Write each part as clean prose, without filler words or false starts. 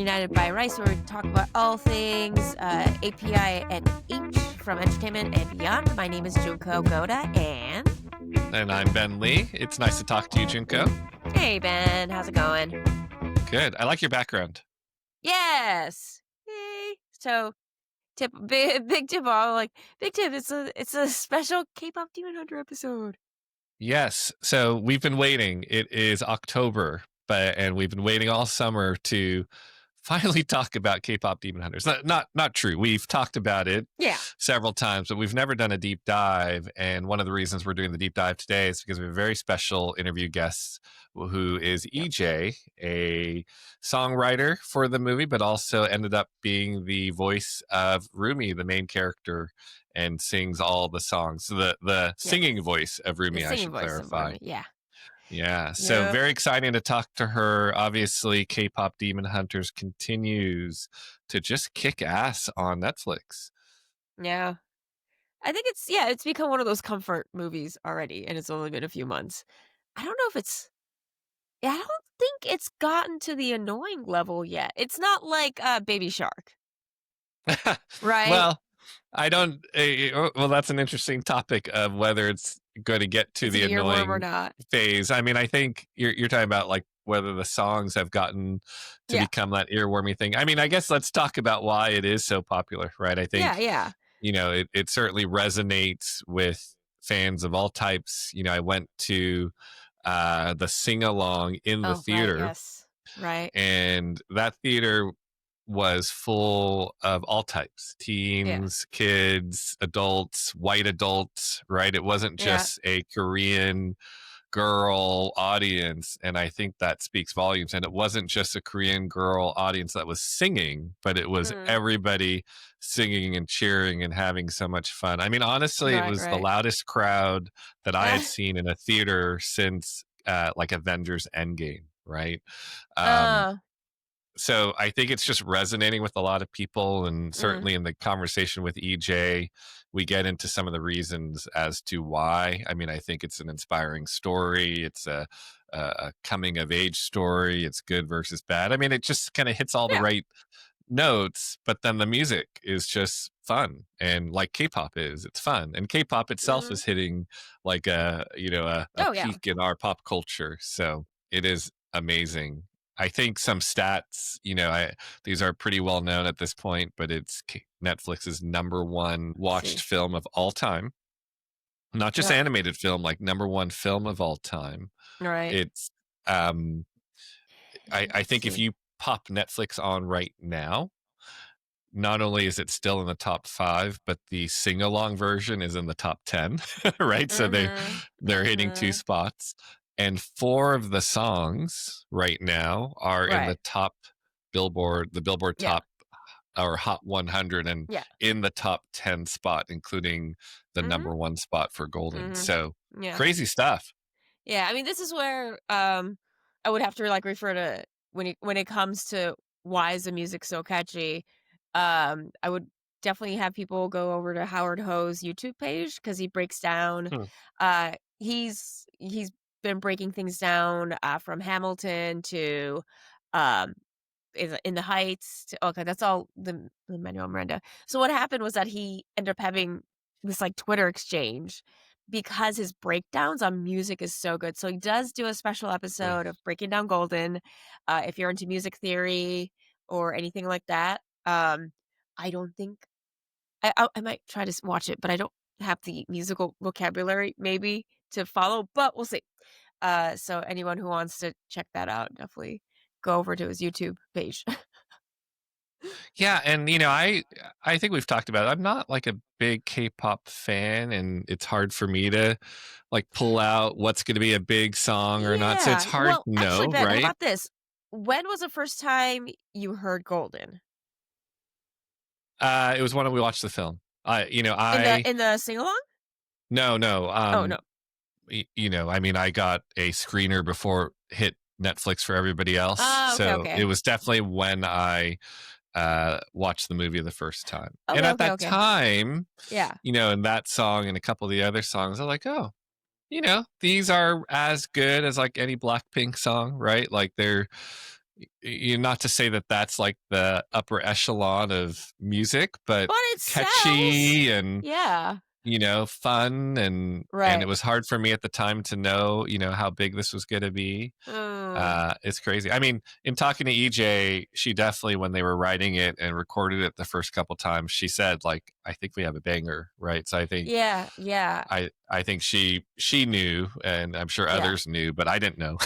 Reunited by Rice, where we talk about all things API and H from entertainment and beyond. My name is Junko Goda, and I'm Ben Lee. It's nice to talk to you, Junko. Hey, Ben. How's it going? Good. I like your background. Yes. Yay. So, big tip. All like big tip. It's a special K-pop Demon Hunter episode. Yes. So we've been waiting. It is October, and we've been waiting all summer to finally talk about K-pop Demon Hunters. Not true. We've talked about it several times, but we've never done a deep dive. And one of the reasons we're doing the deep dive today is because we have a very special interview guest who is Ejae, a songwriter for the movie, but also ended up being the voice of Rumi, the main character, and sings all the songs. So the singing voice of Rumi, I should clarify. Yeah, so very exciting to talk to her. Obviously, K-pop Demon Hunters continues to just kick ass on Netflix. Yeah. I think it's become one of those comfort movies already, and it's only been a few months. I don't know if I don't think it's gotten to the annoying level yet. It's not like Baby Shark. Right? Well, I don't. Well, that's an interesting topic of whether it's going to get to the annoying or not. phase. I mean, I think you're talking about like whether the songs have gotten to become that earwormy thing. I mean, I guess let's talk about why it is so popular, right? I think, you know, it certainly resonates with fans of all types. You know, I went to the sing along in the theater, right, and that theater was full of all types: teens, kids, adults, white adults, right? It wasn't just a Korean girl audience, and I think that speaks volumes. And it wasn't just a Korean girl audience that was singing, but it was everybody singing and cheering and having so much fun. I mean, honestly, it was the loudest crowd that I had seen in a theater since like Avengers Endgame, right? So I think it's just resonating with a lot of people, and certainly in the conversation with Ejae, we get into some of the reasons as to why. I mean, I think it's an inspiring story. It's a coming of age story. It's good versus bad. I mean, it just kind of hits all the right notes, but then the music is just fun, and like K-pop is, it's fun, and K-pop itself is hitting like a peak in our pop culture. So it is amazing. I think some stats, you know, these are pretty well known at this point, but it's Netflix's #1 watched film of all time. Not just animated film, like #1 film of all time. Right. It's, I think if you pop Netflix on right now, not only is it still in the top 5, but the sing-along version is in the top 10, right? So they're hitting 2 spots. And 4 of the songs right now are in the top Billboard, top or Hot 100, and in the top 10 spot, including the #1 spot for Golden. So crazy stuff. Yeah, I mean, this is where I would have to like refer to when it comes to why is the music so catchy. I would definitely have people go over to Howard Ho's YouTube page, because he breaks down. He's been breaking things down from Hamilton to in the Heights to, that's all the Manuel Miranda. So what happened was that he ended up having this like Twitter exchange because his breakdowns on music is so good. So he does do a special episode of breaking down Golden. If you're into music theory or anything like that, I don't think I might try to watch it, but I don't have the musical vocabulary maybe to follow, but we'll see. So anyone who wants to check that out, definitely go over to his YouTube page. Yeah, and you know, I think we've talked about it. I'm not like a big K-pop fan, and it's hard for me to like pull out what's going to be a big song or not. So it's hard to know, actually, Ben, right? how about this? When was the first time you heard Golden? It was when we watched the film. In the sing along. No. Oh no. You know, I mean, I got a screener before it hit Netflix for everybody else. It was definitely when I watched the movie the first time. And at that time, you know, and that song and a couple of the other songs, I was like, oh, you know, these are as good as like any Blackpink song, right? Like they're not to say that that's like the upper echelon of music, but But it sells. catchy and Yeah. fun, and it Right. was hard for me at the time to know, how big this was going to be. Mm. It's crazy. I mean, in talking to EJ, she definitely, when they were writing it and recorded it the first couple times, she said like, "I think we have a banger," right? So I think Yeah, yeah, I think she knew, and I'm sure yeah. others knew, but I didn't know.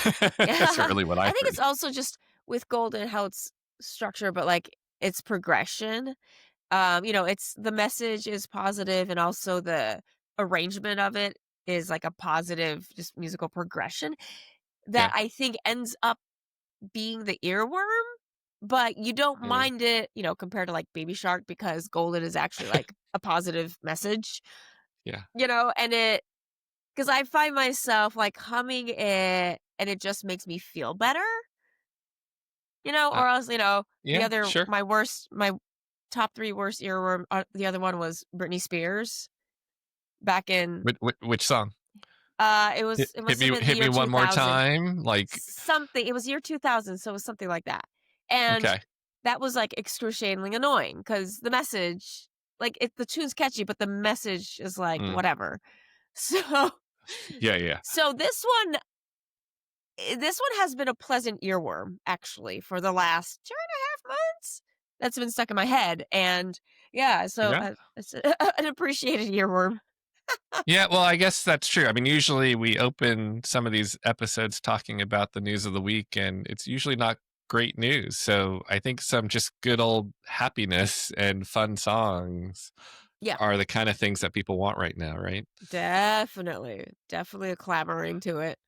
That's Yeah. really what I I think heard. it's also just with Golden how it's structured, but, like, its progression. It's the message is positive and also the arrangement of it is, like, a positive just musical progression that Yeah. I think ends up being the earworm, but you don't Mm. mind it, compared to, like, Baby Shark because Golden is actually, like, a positive message, Yeah. and it 'cause I find myself, like, humming it, and it just makes me feel better, Uh, or else, the yeah, other sure. my top 3 worst earworm the other one was Britney Spears back in Which song? it Hit must have me been the hit year me one more 2000. time. Like, Something it was year 2000, so it was something like that, and okay. that was, like, excruciatingly annoying because the message the tune's catchy, but the message is, like, Mm. whatever. So Yeah, yeah. so this one has been a pleasant earworm, actually, for the last 2.5 months. That's been stuck in my head, and yeah, so, Yeah. it's an appreciated earworm. Yeah, well, I guess that's true. I mean, usually we open some of these episodes talking about the news of the week, and it's usually not great news. So I think some just good old happiness and fun songs Yeah, are the kind of things that people want right now, right? definitely, definitely a clamoring to it.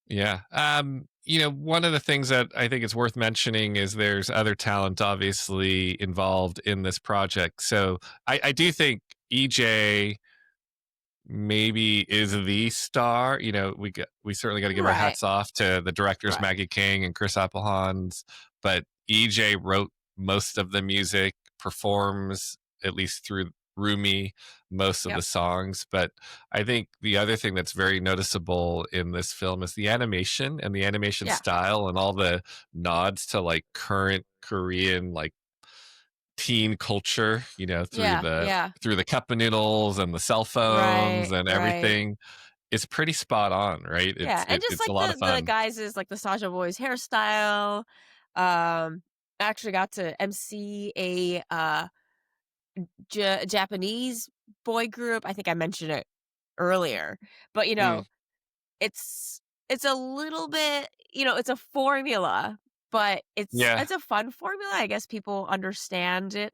Yeah. One of the things that I think is worth mentioning is there's other talent obviously involved in this project. So I do think EJ maybe is the star. We certainly got to give our Right, hats off to the directors right. Maggie King and Chris Applehans, but EJ wrote most of the music, performs at least through Rumi most of the Yep. songs. But I think the other thing that's very noticeable in this film is the animation and the animation Yeah, style and all the nods to like current Korean like teen culture, yeah, yeah. through the cup of noodles and the cell phones Right, and right. everything. It's pretty spot on, right? Yeah, and just, It's like, a lot of the fun. guys is like, the Sasha Boys hairstyle, I actually got to MC a Japanese boy group. I think I mentioned it earlier, but, Mm, it's it's a little bit it's a formula, but yeah, it's a fun formula, I guess people understand it.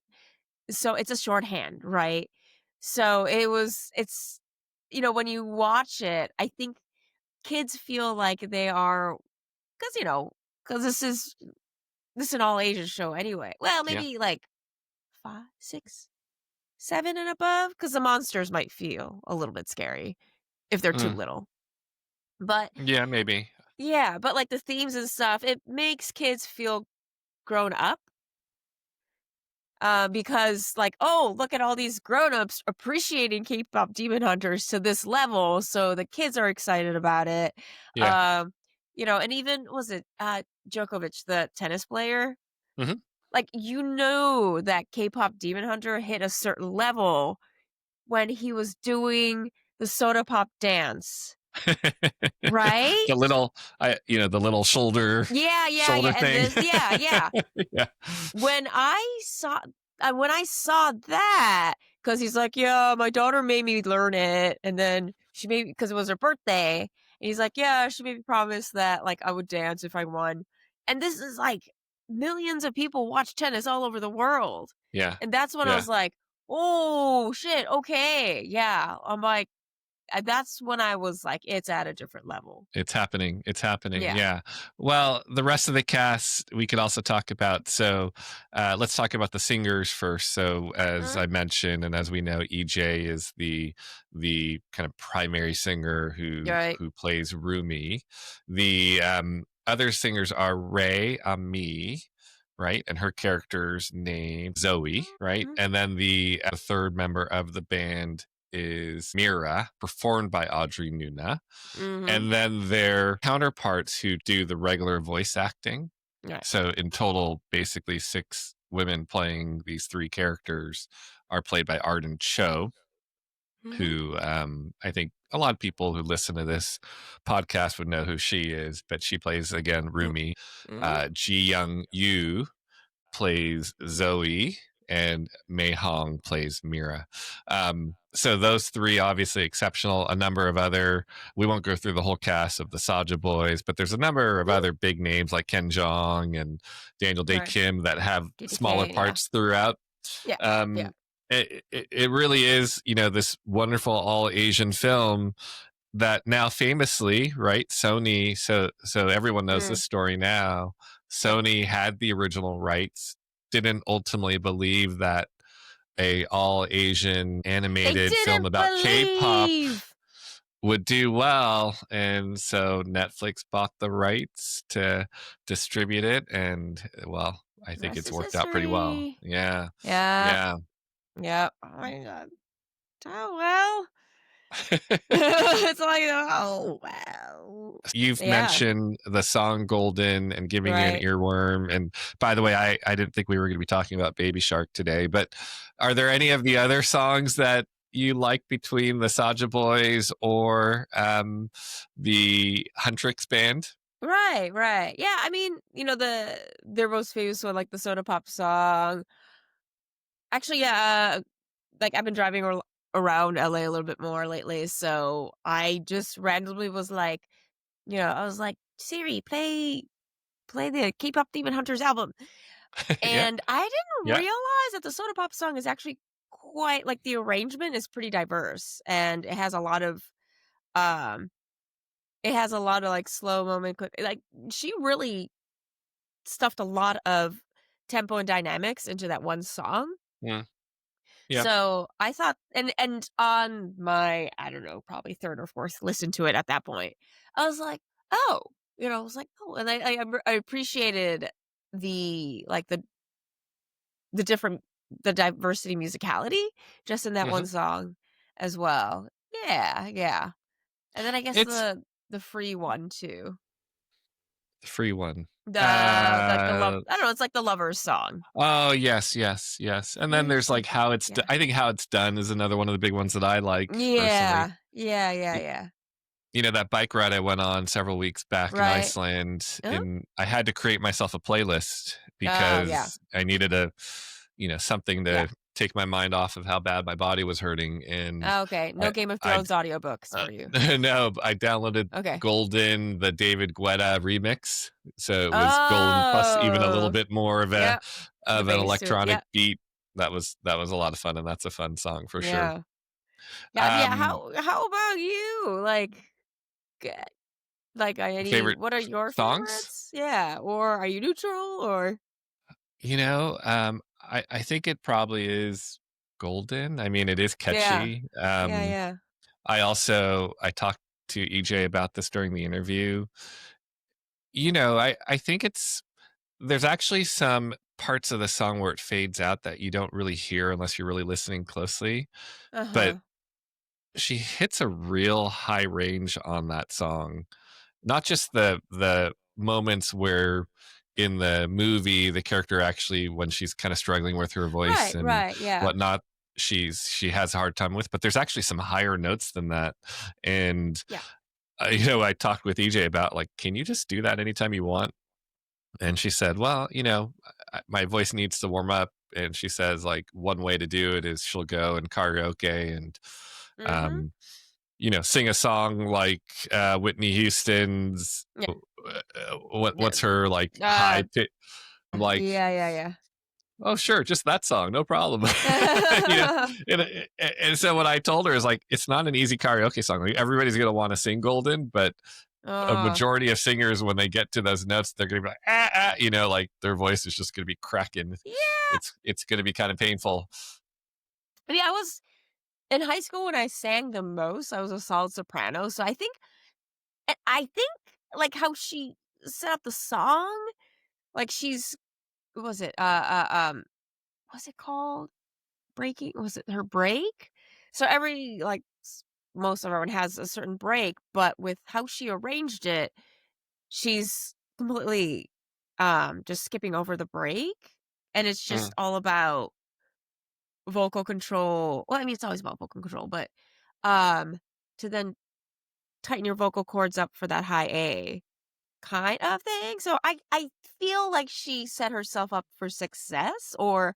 So, it's a shorthand, right? So, when you watch it, I think kids feel like they are 'cause, because this is an all ages show anyway. Well, yeah, maybe, like, 5, 6, 7 and above, because the monsters might feel a little bit scary if they're too mm, little. But yeah, maybe, yeah, but, like, the themes and stuff, it makes kids feel grown up, because, like, "Oh, look at all these grown-ups appreciating K-pop Demon Hunters to this level," so the kids are excited about it. yeah, Um, and even was it, Djokovic, the tennis player? hmm Like, that K-pop Demon Hunter hit a certain level when he was doing the soda pop dance, right? the little Yeah, yeah, shoulder yeah, and thing. this yeah, yeah. Yeah, When I saw that, because he's like, "Yeah, my daughter made me learn it, and then she made because it was her birthday." And he's like, "Yeah, she made me promise that, like, I would dance if I won." And this is, like, millions of people watch tennis all over the world. yeah, And that's when I yeah. was like, "Oh, shit, okay, yeah." I'm like that's when I was like, "It's at a different level." It's happening. It's happening. Yeah. Yeah. Well, the rest of the cast we could also talk about. So let's talk about the singers first. So as Mhm. I mentioned, and as we know, EJ is the kind of primary singer Right. who plays Rumi. The other singers are Ray Ami, right, and her character's name Zoe, right, Mhm. and then the third member of the band is Mira, performed by Audrey Nuna, Mhm. and then their counterparts who do the regular voice acting. Right. So in total, basically 6 women playing these 3 characters are played by Arden Cho, Mhm. who, I think a lot of people who listen to this podcast would know who she is, but she plays, again, Yep. Rumi. Mhm. Ji Young Yu plays Zoe, and Mei Hong plays Mira. So those 3 obviously exceptional. A number of other, we won't go through the whole cast of the Saja Boys, but there's a number of Mhm. other big names like Ken Jeong and Daniel Day Right. Kim that have smaller DDK, yeah. parts throughout. Yeah. Yeah. Um, it really is, this wonderful all Asian film that now famously, right? Sony, so everyone knows this Mm. story now. Right. Sony had the original rights, didn't ultimately believe that a all Asian They animated film didn't about K-pop believe! would do well, and so Netflix bought the rights to distribute it, and well, I The think rest it's is worked out pretty well. history. Yeah. Yeah. Yeah. Yeah. Oh my god. Oh, well. It's like, oh, wow. You've Yeah. mentioned the song Golden and giving you an Right. earworm. And by the way, I didn't think we were going to be talking about Baby Shark today, but are there any of the other songs that you like between the Saja Boys or the Huntrix band? Right, right. Yeah, I mean, their most famous one, like the Soda Pop song. Actually, yeah, like I've been driving around LA a little bit more lately, so I just randomly was like, I was like, Siri, play the K-pop Demon Hunters album. Yeah. And I didn't Yeah. realize that the Soda Pop song is actually quite like the arrangement is pretty diverse and um it has a lot of like slow moment like she really stuffed a lot of tempo and dynamics into that one song. Yeah. Yeah. So I thought, and on my, I don't know, probably third or fourth listen to it at that point, I was like, oh, I was like, oh, and I appreciated the like the different the diversity musicality just in that one Hmm. song as well. Yeah, yeah. And then I guess It's the free one too. the free one. The love, Uh, I don't know, it's like the Lovers song. oh, yes, yes, yes. And then Please there's like take me. how it's, Yeah. I think how it's done is another one of the big ones that I like personally. Yeah. Yeah, yeah, yeah. That bike ride I went on several weeks back in Right. Iceland, Uh-huh. and I had to create myself a playlist Oh, yeah. because I needed something Yeah. to take my mind off of how bad my body was hurting. And Oh, okay. No I, Game of I, Thrones audiobooks for you. no, I downloaded Okay. Golden, the David Guetta remix. So it was Golden plus even a little Oh. bit more of Yep. The an bass to it. electronic Yep. beat. That was a lot of fun, and that's a fun song for sure. Yeah. Yeah, yeah. Um, How about you? G- any favorite what are your songs? favorites? Yeah. Or are you neutral or I think it probably is Golden. I mean, it is yeah. catchy. Yeah, yeah. I talked to EJ about this during the interview. I think there's actually some parts of the song where it fades out that you don't really hear unless you're really listening closely. But Uh-huh. she hits a real high range on that song. Not just the moments where in the movie the character actually when she's kind of struggling with her voice Right, and right. Yeah. whatnot she has a hard time with, but there's actually some higher notes than that. And Yeah. I talked with EJ about like, can you just do that anytime you want? And she said, well, my voice needs to warm up. And she says like one way to do it is she'll go and karaoke and Mhm. um sing a song like Whitney Houston's. Yeah. Yeah. What's her like Uh high pitch? I'm like, yeah, yeah, oh sure, just that song, no problem. you know, yeah. and so what I told her is like, it's not an easy karaoke song. Like, everybody's gonna want to sing Golden, but a Oh. majority of singers when they get to those notes, they're gonna be like, like their voice is just gonna be cracking. Yeah. It's gonna be kind of painful. But yeah, I was in high school when I sang the most, I was a solid soprano. So I think like how she set up the song, like she's what was it? What's it called? Breaking was it her break? So every most of everyone has a certain break, but with how she arranged it, she's completely just skipping over the break, and it's Mm. just all about vocal control. Well, I mean, it's always about vocal control, but, um, to then tighten your vocal cords up for that high A kind of thing. So I feel like she set herself up for success or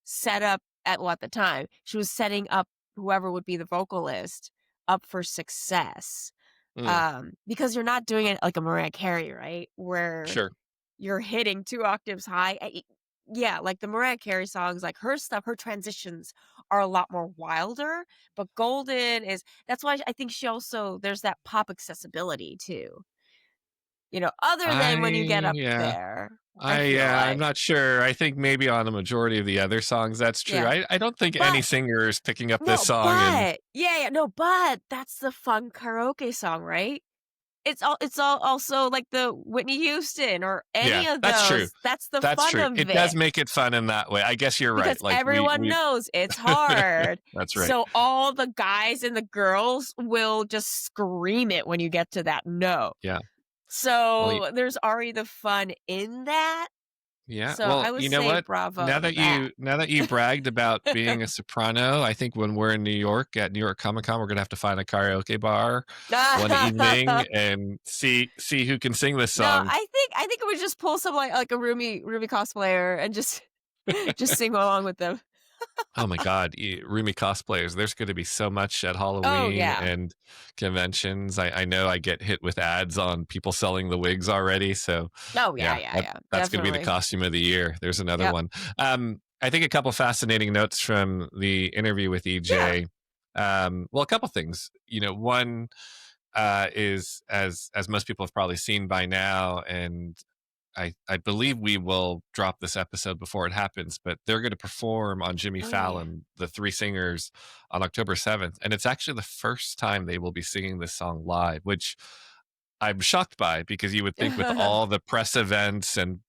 set up at the time, she was setting up whoever would be the vocalist up for success. Mm. Because you're not doing it like a Mariah Carey, right? Where Sure. you're hitting 2 octaves high. Yeah, like the Mariah Carey songs, like her stuff, her transitions are a lot more wilder, but Golden is that's why I think she also there's that pop accessibility too. Other than when you get up Yeah. there, I feel Yeah, I'm like. not sure. I think maybe on a majority of the other songs, that's true. Yeah. I don't think any But singer is picking up this no, song and but yeah, yeah, no, but that's the fun karaoke song, right? It's all also like the Whitney Houston or yeah, any of that's true. those. That's the That's fun true. of It does it. make it fun in that way. I guess you're right. Because Like everyone we knows it's hard. that's right. So all the guys and the girls will just scream it when you get to that note. Yeah. Well, So there's already the fun in that. yeah. So Well, I would you know say what? bravo to that. Now that you bragged about being a soprano, I think when we're in New York at New York Comic Con, we're gonna have to find a karaoke bar one evening and see who can sing this No, song. I think we just pull some like a Rumi cosplayer and just just sing along with them. Oh my God, Rumi cosplayers. There's going to be so much at Oh Halloween yeah. and conventions. I know I get hit with ads on people selling the wigs already. So Oh yeah, yeah, yeah, yeah. that's going to be the Definitely. costume of the year. There's another Yep. one. I think a couple fascinating notes from the interview with Yeah. EJ. Well, a couple things. One is as most people have probably seen by now, and I believe we will drop this episode before it happens, but they're going to perform on Jimmy Oh yeah, yeah. Fallon, the three singers, on October 7th. And it's actually the first time they will be singing this song live, which I'm shocked by because you would think with all the press events and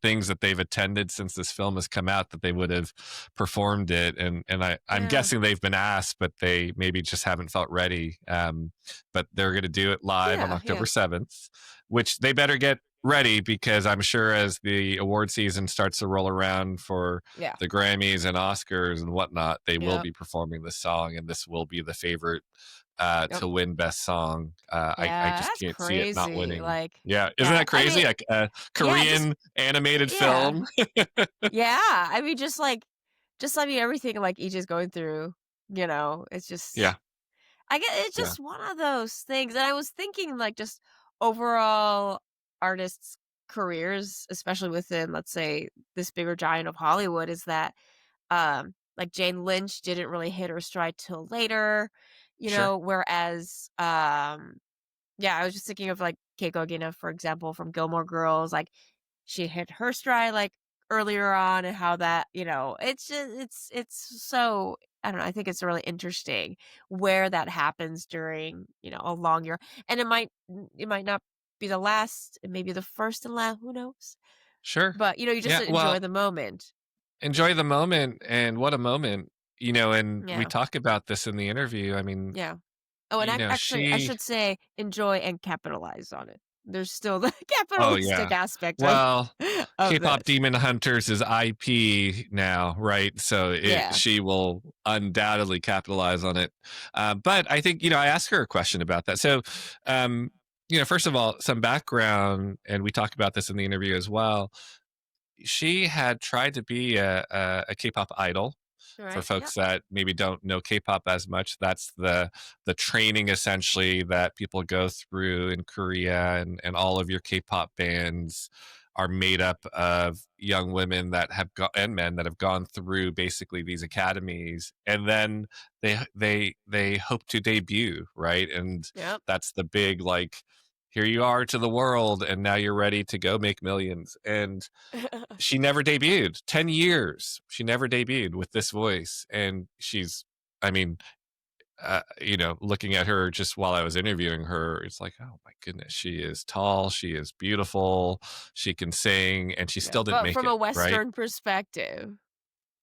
things that they've attended since this film has come out that they would have performed it and I'm Yeah. guessing they've been asked but they maybe just haven't felt ready but they're going to do it live on Yeah, October yeah. 7th, which they better get ready because I'm sure as the award season starts to roll around for Yeah. the Grammys and Oscars and whatnot, they will Yep. be performing this song and this will be the favorite Yep. to win best song. I Yeah, just that's can't see it not crazy. winning. Like, Yeah, isn't yeah. that I crazy? mean, Like a yeah, just Korean animated yeah. film. Yeah. I mean, just I mean everything like each is going through, it's just Yeah, I get it's yeah, just one of those things. And I was thinking like just overall artists' careers, especially within, let's say, this bigger giant of Hollywood, is that like Jane Lynch didn't really hit her stride till later, sure. whereas yeah, I was just thinking of like Keiko Agena, for example, from Gilmore Girls, like she hit her stride like earlier on and how that, it's just it's so I don't know, I think it's really interesting where that happens during, a long year. And it might not be the last, it may be the first and last, who knows? Sure. But you just Yeah, enjoy well, the moment. enjoy the moment and what a moment, and we Yeah. talk about this in the interview. I mean, Yeah. Oh, and actually, I she should say enjoy and capitalize on it. There's still the oh capitalistic yeah. aspect of Well, of K-pop this. Demon Hunters is IP now, right? So Yeah. she will undoubtedly capitalize on it. But I think I asked her a question about that. So, first of all, some background, and we talk about this in the interview as well. She had tried to be a K-pop idol. All For right. Yep. folks that maybe don't know K-pop as much, that's the training essentially that people go through in Korea, and all of your K-pop bands are made up of young women that have and men that have gone through basically these academies, and then they hope to debut, right? And Yep. that's the big like, here you are to the world, and now you're ready to go make millions. And she never debuted. 10 years. She never debuted with this voice. And she's, I mean, looking at her just while I was interviewing her, it's like, oh my goodness, she is tall, she is beautiful, she can sing, and she Yeah. still didn't But make from it, a right? Western perspective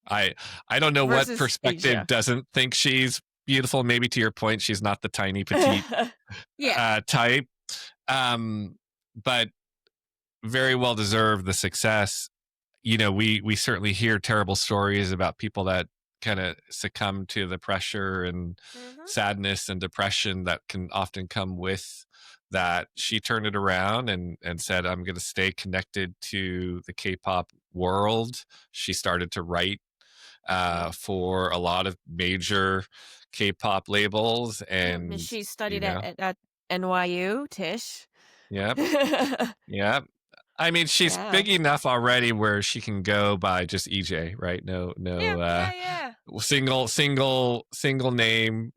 I I don't know what versus perspective Asia. doesn't think she's beautiful. Maybe to your point, she's not the tiny petite Yeah. type. Um, but very well deserved the success. You know, we certainly hear terrible stories about people that kind of succumb to the pressure and Mhm. sadness and depression that can often come with that. She turned it around and said, I'm going to stay connected to the K-pop world. She started to write Mm. for a lot of major K-pop labels, Yep, and and she you studied know, at NYU, Tish. yep, yep. I mean, she's Yeah. big enough already where she can go by just EJ, right? No, Yeah, no, yeah, yeah. single name,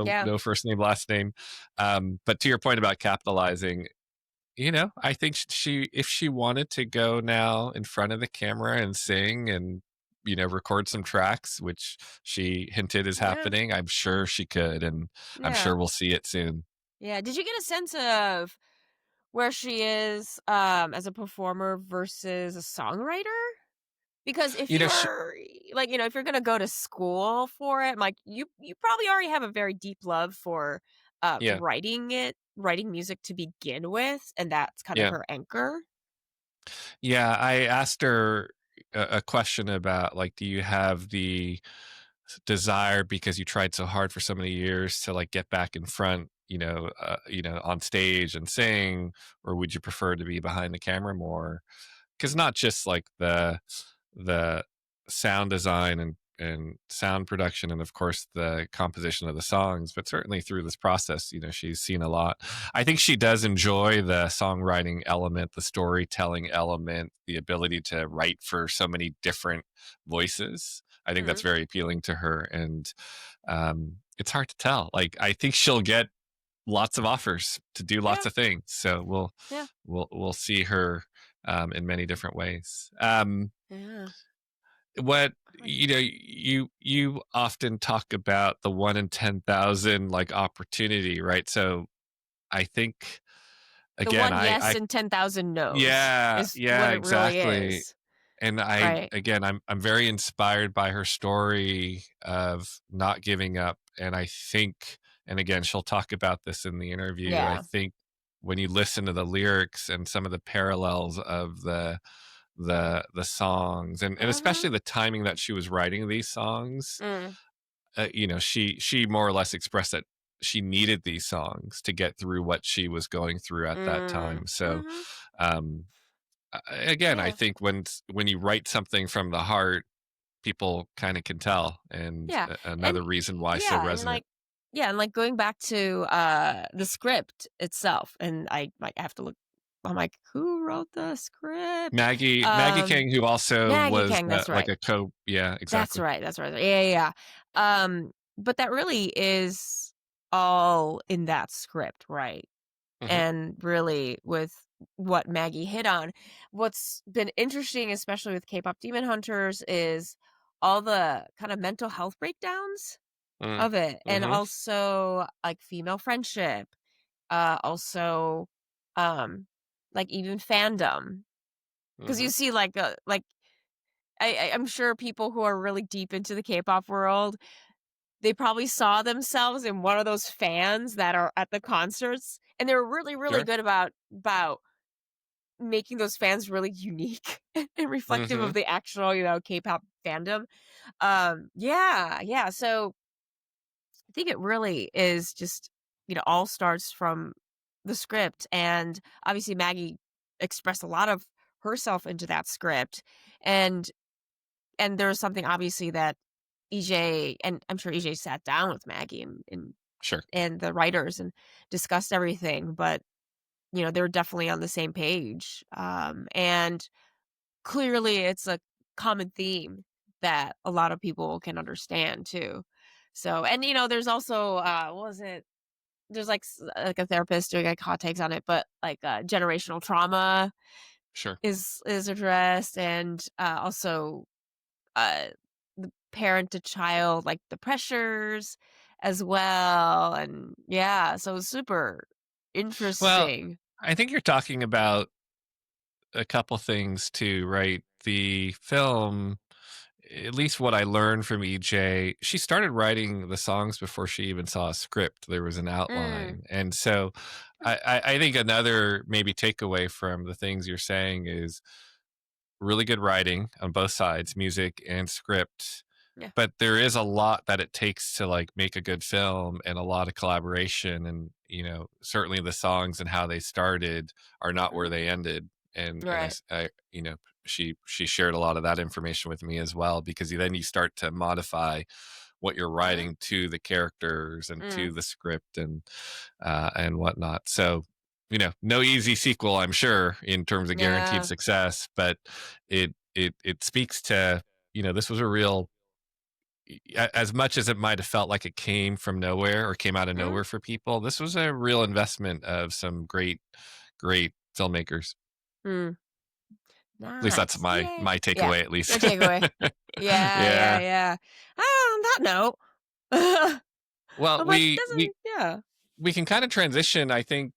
Yeah. no first name, last name. But to your point about capitalizing, you know, I think she, if she wanted to go now in front of the camera and sing and, you know, record some tracks, which she hinted is Yeah. happening, I'm sure she could, and I'm Yeah. sure we'll see it soon. Yeah. Did you get a sense of where she is, as a performer versus a songwriter? Because if You know, you're like, if you're gonna go to school for it, like, you probably already have a very deep love for, yeah, writing music to begin with, and that's kind of yeah. her anchor. Yeah, I asked her a question about like, do you have the desire because you tried so hard for so many years to like get back in front, you know, on stage and sing, or would you prefer to be behind the camera more? Because not just like the sound design and sound production and of course the composition of the songs, but certainly through this process, you know, she's seen a lot. I think she does enjoy the songwriting element, the storytelling element, the ability to write for so many different voices. I think that's Mhm. very appealing to her, and it's hard to tell. Like, I think she'll get lots of offers to do lots Yeah. of things, so Yeah. we'll see her in many different ways. Yeah. What, Like, you know, you often talk about the 1 in 10,000 like opportunity, right? So I think the again, one I yes I and 10,000 no's yeah, is what yeah, it really exactly. is, And I right? again, I'm very inspired by her story of not giving up, and I think, and again, she'll talk about this in the interview. I Yeah. think when you listen to the lyrics and some of the parallels of the songs, and Mhm. especially the timing that she was writing these songs, Mm. you know, she more or less expressed that she needed these songs to get through what she was going through at that Mm. time. So Mhm. um again, I Yeah. think when you write something from the heart, people kind of can tell, and Yeah, and another reason why so yeah, resonant. and, like, going back to, the script itself, and I, like, have to look. I'm like, "Who wrote the script?" Maggie King, who also Maggie was Kang, that's like right. a co, yeah, That's exactly. right, that's right. Yeah, yeah, yeah. But that really is all in that script, right? Hmm. And really with what Maggie hit on, what's been interesting, especially with K-pop Demon Hunters, is all the kind of mental health breakdowns Mm. of it, and Hmm. also, like, female friendship, also, um, like, even fandom. Because you Hmm. see, like, I'm sure people who are really deep into the K-pop world, they probably saw themselves in one of those fans that are at the concerts, and they're really, really Sure. good about making those fans really unique and reflective Hmm. of the actual, K-pop fandom. Yeah, yeah, so I think it really is just, all starts from the script, and obviously Maggie expressed a lot of herself into that script, and there's something obviously that EJ, and I'm sure EJ sat down with Maggie Sure. and the writers and discussed everything, but, they're definitely on the same page, and clearly it's a common theme that a lot of people can understand too. So, and, there's also, what was it? There's, like, like a therapist doing, like, hot takes on it, but, like, generational trauma Sure. is addressed, and, also, uh, the parent to child, like, the pressures as well, and yeah, so it's super Well, interesting. I think you're talking about a couple things too, right? The film, at least what I learned from EJ, she started writing the songs before she even saw a script. There was an Mm, outline. And so I think another maybe takeaway from the things you're saying is really good writing on both sides, music and script. Yeah. But there is a lot that it takes to like make a good film and a lot of collaboration. And, certainly the songs and how they started are not where Mhm. they ended. And Right. she shared a lot of that information with me as well, because then you start to modify what you're Mhm. writing to the characters and to Mm. the script and whatnot. So, no easy sequel, I'm sure, in terms of guaranteed Yeah. success, but it speaks to, this was a real, as much as it might have felt like it came from nowhere or came out of Mhm. nowhere for people, this was a real investment of some great filmmakers. Mm. At least that's Nice. my Yay. my Yeah. takeaway, at Your least. takeaway. Yeah, yeah, Yeah. yeah. On that note, Well, but doesn't yeah. we can kind of transition. I think,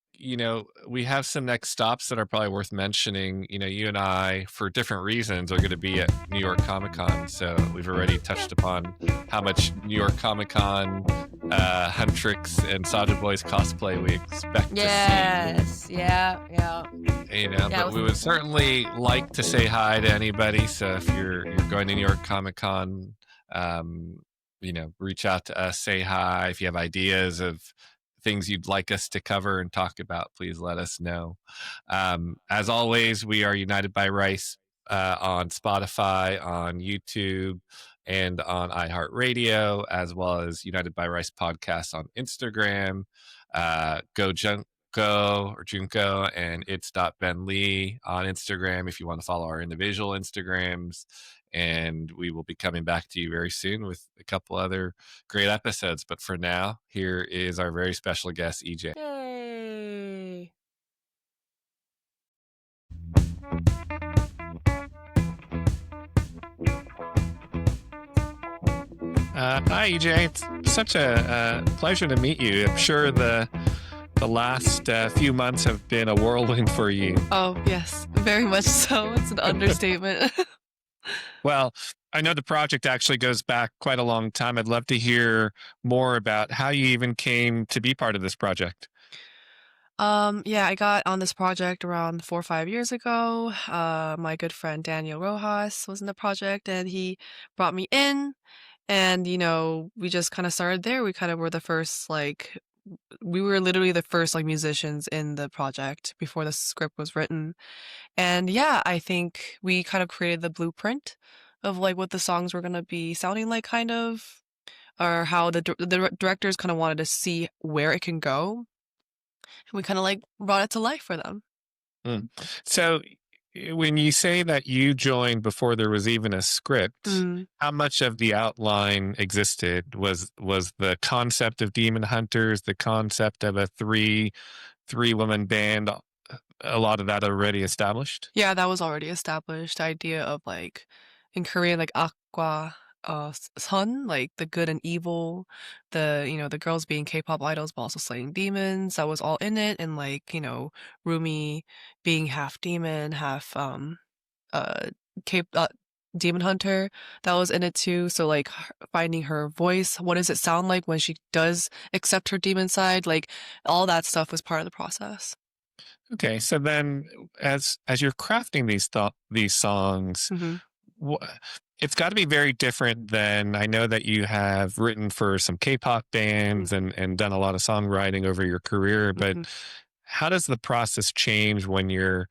we have some next stops that are probably worth mentioning. You and I, for different reasons, are going to be at New York Comic Con. So we've already Yeah. touched upon how much New York Comic Con, Huntrix and Soldier Boys cosplay we expect to see. Yes. Yeah, yeah. Yeah, But with we would certainly like to say hi to anybody. So if you're going to New York Comic Con, um, reach out to us, say hi. If you have ideas of things you'd like us to cover and talk about, please let us know. As always, we are United by Rice on Spotify, on YouTube, and on iHeartRadio, as well as United by Rice podcast on Instagram. Go Junko or Junko and it's Ben Lee on Instagram if you want to follow our individual Instagrams. And we will be coming back to you very soon with a couple other great episodes. But for now, here is our very special guest, Ejae. Yay. Hi, Ejae. It's such a pleasure to meet you. I'm sure the last few months have been a whirlwind for you. Oh, yes, very much so. It's an understatement. Well, I know the project actually goes back quite a long time. I'd love to hear more about how you even came to be part of this project. Yeah, I got on this project around 4 or 5 years ago. My good friend Daniel Rojas was in the project, and he brought me in, and, we just kinda started there. We kinda were the first, we were literally the first, musicians in the project before the script was written. And, yeah, I think we kind of created the blueprint of, what the songs were gonna be sounding like, kind of, or how the directors kinda wanted to see where it can go. We kinda, brought it to life for them. Mm. So, when you say that you joined before there was even a script, Mm. how much of the outline existed? Was the concept of Demon Hunters, the concept of a three woman band, a lot of that already established? Yeah, that was already established. The idea of, in Korean, aqua, sun, the good and evil, the girls being K-pop idols but also slaying demons, that was all in it, and, Rumi being half demon, half, uh, Cape demon hunter, that was in it too. So finding her voice, what does it sound like when she does accept her demon side? All that stuff was part of the process. Okay, so then as you're crafting these songs, Hmm. wha it's gotta be very different than, I know that you have written for some K-pop bands and done a lot of songwriting over your career, but Hmm. how does the process change when you're,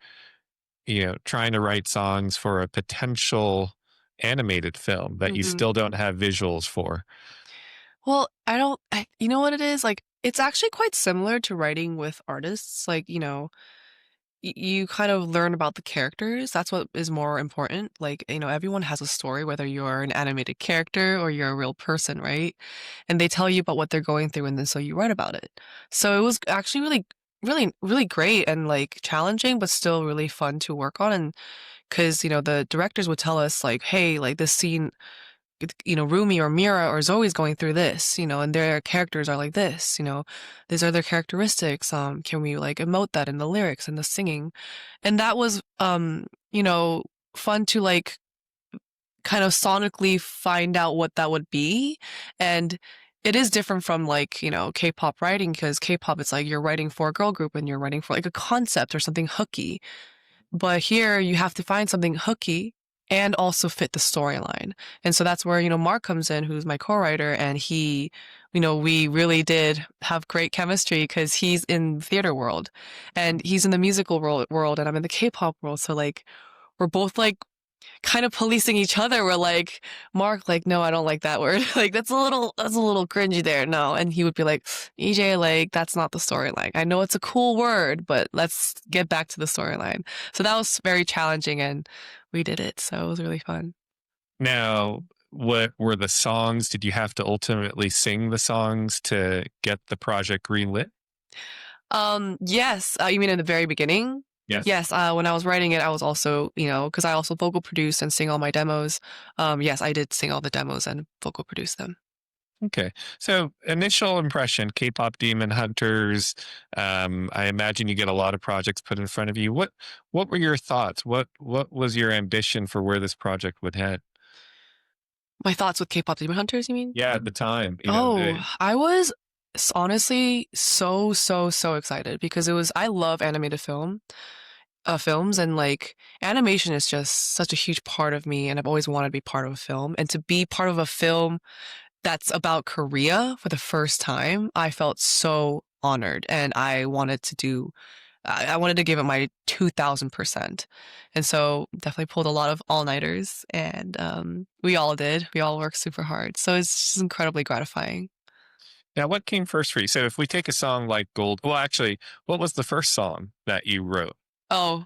trying to write songs for a potential animated film that you Hmm. still don't have visuals for? Well, I don't, you know what it is? It's actually quite similar to writing with artists. You kind of learn about the characters. That's what is more important. Everyone has a story, whether you're an animated character or you're a real person, right? And they tell you about what they're going through, and then so you write about it. So it was actually really, really, really great and challenging, but still really fun to work on. And because, the directors would tell us, hey, this scene, Rumi or Mira or Zoe's going through this, and their characters are like this, these are their characteristics. Can we emote that in the lyrics and the singing? And that was, fun to kind of sonically find out what that would be. And it is different from like, K-pop writing, because K-pop, it's like you're writing for a girl group and you're writing for like a concept or something hooky. But here you have to find something hooky and also fit the storyline. And so that's where, Mark comes in, who's my co-writer, and we really did have great chemistry because he's in theater world and he's in the musical world and I'm in the K-pop world. So like we're both like kind of policing each other. We're like, Mark, like, no, I don't like that word. Like, that's a little cringy there. No. And he would be like, EJ, like, that's not the storyline. I know it's a cool word, but let's get back to the storyline. So that was very challenging and we did it. So it was really fun. Now, what were the songs? Did you have to ultimately sing the songs to get the project greenlit? Yes. You mean in the very beginning? Yes. Yes, when I was writing it, I was also, because I also vocal produce and sing all my demos. Yes, I did sing all the demos and vocal produce them. Okay. So initial impression, K-pop Demon Hunters. I imagine you get a lot of projects put in front of you. What were your thoughts? What was your ambition for where this project would head? My thoughts with K-pop Demon Hunters, you mean? Yeah, at the time, Oh, I was honestly so, so, so excited because I love animated films, and like animation is just such a huge part of me, and I've always wanted to be part of a film. And to be part of a film that's about Korea for the first time, I felt so honored, and I wanted to give it my 2000%. And so definitely pulled a lot of all-nighters, and we all did. We all worked super hard. So it's just incredibly gratifying. Now, what came first for you? So if we take a song like Gold, well, actually, what was the first song that you wrote? Oh,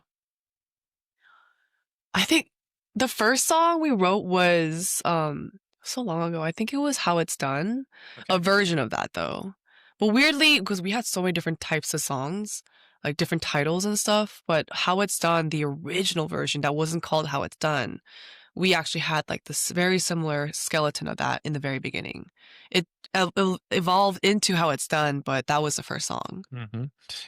I think the first song we wrote was so long ago. I think it was How It's Done. A Okay. version of that though. But weirdly, because we had so many different types of songs, like different titles and stuff, but How It's Done, the original version that wasn't called How It's Done, we actually had like this very similar skeleton of that in the very beginning. It evolved into How It's Done, but that was the first song. hmm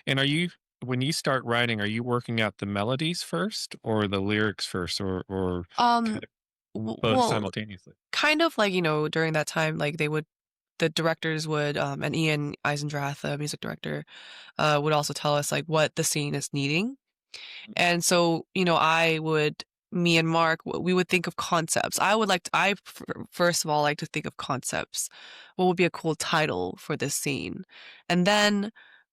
And when you start writing, are you working out the melodies first or the lyrics first or Um, kind of both well, simultaneously? kind of like, during that time, like the directors would, and Ian Eisendrath, the music director, would also tell us like what the scene is needing. And so, me and Mark, we would think of concepts. First of all like to think of concepts. What would be a cool title for this scene? And then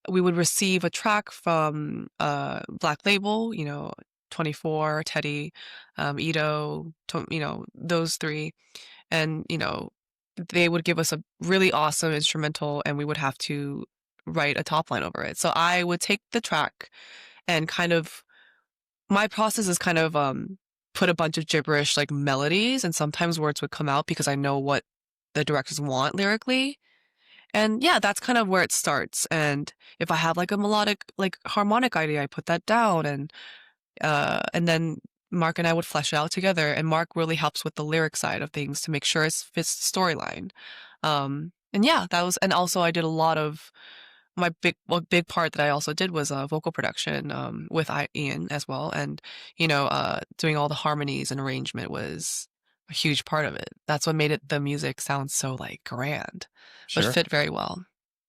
we would receive a track from Black Label, 24, Teddy, Ito, those three. And, they would give us a really awesome instrumental and we would have to write a top line over it. So I would take the track and my process is put a bunch of gibberish like melodies and sometimes words would come out because I know what the directors want lyrically. And yeah, that's kind of where it starts. And if I have like a melodic, like harmonic idea, I put that down and then Mark and I would flesh it out together. And Mark really helps with the lyric side of things to make sure it fits the storyline. And yeah, and also I did a lot of big part that I also did was vocal production with Ian as well, and doing all the harmonies and arrangement was a huge part of it. That's what made the music sound so like grand, but Sure. fit very well.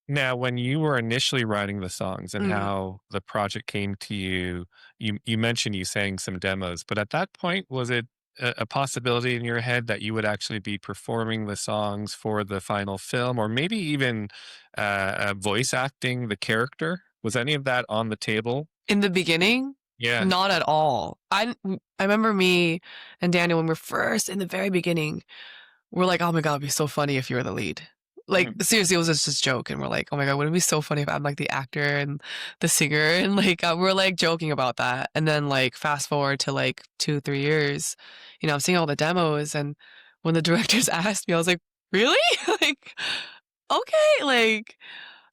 Now, when you were initially writing the songs and Mm. how the project came to you, you mentioned you sang some demos, but at that point, was it a possibility in your head that you would actually be performing the songs for the final film, or maybe even voice acting the character? Was any of that on the table? In the beginning, Yeah. not at all. I remember me and Daniel when we are first in the very beginning. We're like, oh my God, it'd be so funny if you were the lead. Like, Mhm. seriously, it was just a joke. And we're like, oh my God, wouldn't it be so funny if I'm like the actor and the singer? And like, we're like joking about that. And then like, fast forward to like 2, 3 years, I'm seeing all the demos. And when the directors asked me, I was like, really? Like, okay. Like,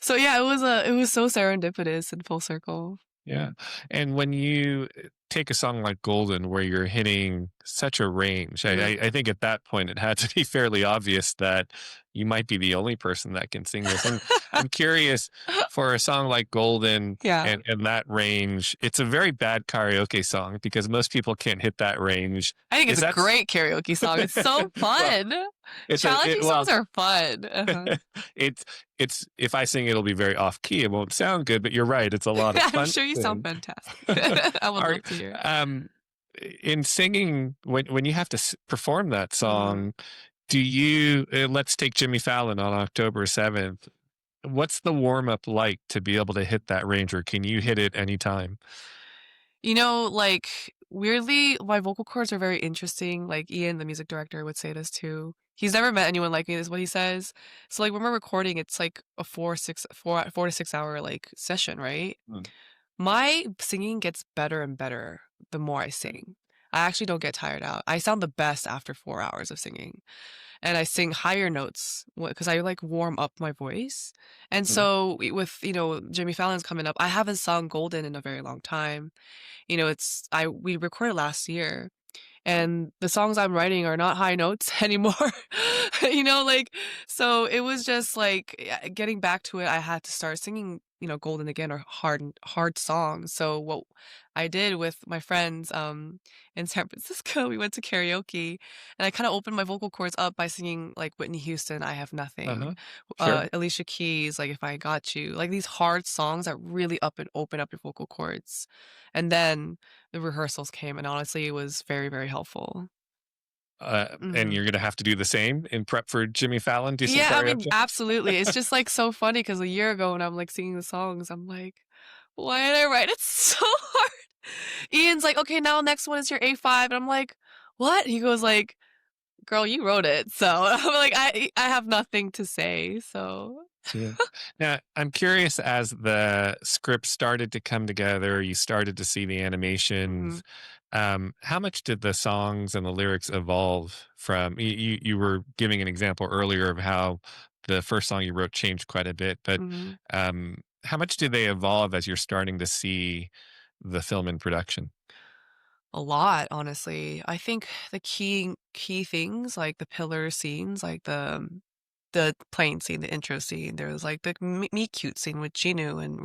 so yeah, it was so serendipitous and full circle. Yeah. And when you take a song like Golden where you're hitting such a range. Mhm. I think at that point it had to be fairly obvious that you might be the only person that can sing this. And I'm curious for a song like Golden Yeah. and that range, it's a very bad karaoke song because most people can't hit that range. I think it's Is a that great karaoke song. It's so well, fun. it's Challenging songs well, are fun. Uh-huh. it's if I sing it'll be very off key. It won't sound good, but you're right. It's a lot of I'm fun sure you to sound sing. fantastic. I would Are love to hear. um in singing when you have to perform that Mhm. song, do you let's take Jimmy Fallon on October 7th. What's the warm up like to be able to hit that range, or can you hit it anytime? You know, like, weirdly, my vocal cords are very interesting. Like, Ian, the music director, would say this too. He's never met anyone like me, is what he says. So, like, when we're recording, it's like a 4 to 6 hour, like, session, right? Mm. My singing gets better and better the more I sing. I actually don't get tired out. I sound the best after 4 hours of singing, and I sing higher notes because I, like, warm up my voice. And Mhm. so, with, Jimmy Fallon's coming up, I haven't sung Golden in a very long time. We recorded last year, and the songs I'm writing are not high notes anymore. Like, so it was just like, getting back to it, I had to start singing, Golden again, or hard songs. So what I did with my friends in San Francisco, we went to karaoke, and I kind of opened my vocal cords up by singing like Whitney Houston, I Have Nothing, Uh-huh. Sure. Alicia Keys, like If I Got You, like these hard songs that really up and open up your vocal cords. And then the rehearsals came, and honestly, it was very, very helpful. And Mhm. you're gonna have to do the same in prep for Jimmy Fallon, do some Yeah, I mean, karaoke? absolutely. It's just, like, so funny because a year ago when I'm, like, singing the songs, I'm like, "Why did I write it so hard?" Ian's like, "Okay, now next one is your A5," and I'm like, "What?" He goes like, "Girl, you wrote it." So, I'm like, I have nothing to say, so Yeah. Now, I'm curious as the script started to come together, you started to see the Mhm, animations. How much did the songs and the lyrics evolve from? You were giving an example earlier of how the first song you wrote changed quite a bit, but mhm. how much did they evolve as you're starting to see the film in production? A lot, honestly. I think the key things, like the pillar scenes, like the plane scene, the intro scene, there was, like, the meet cute scene with Jinu and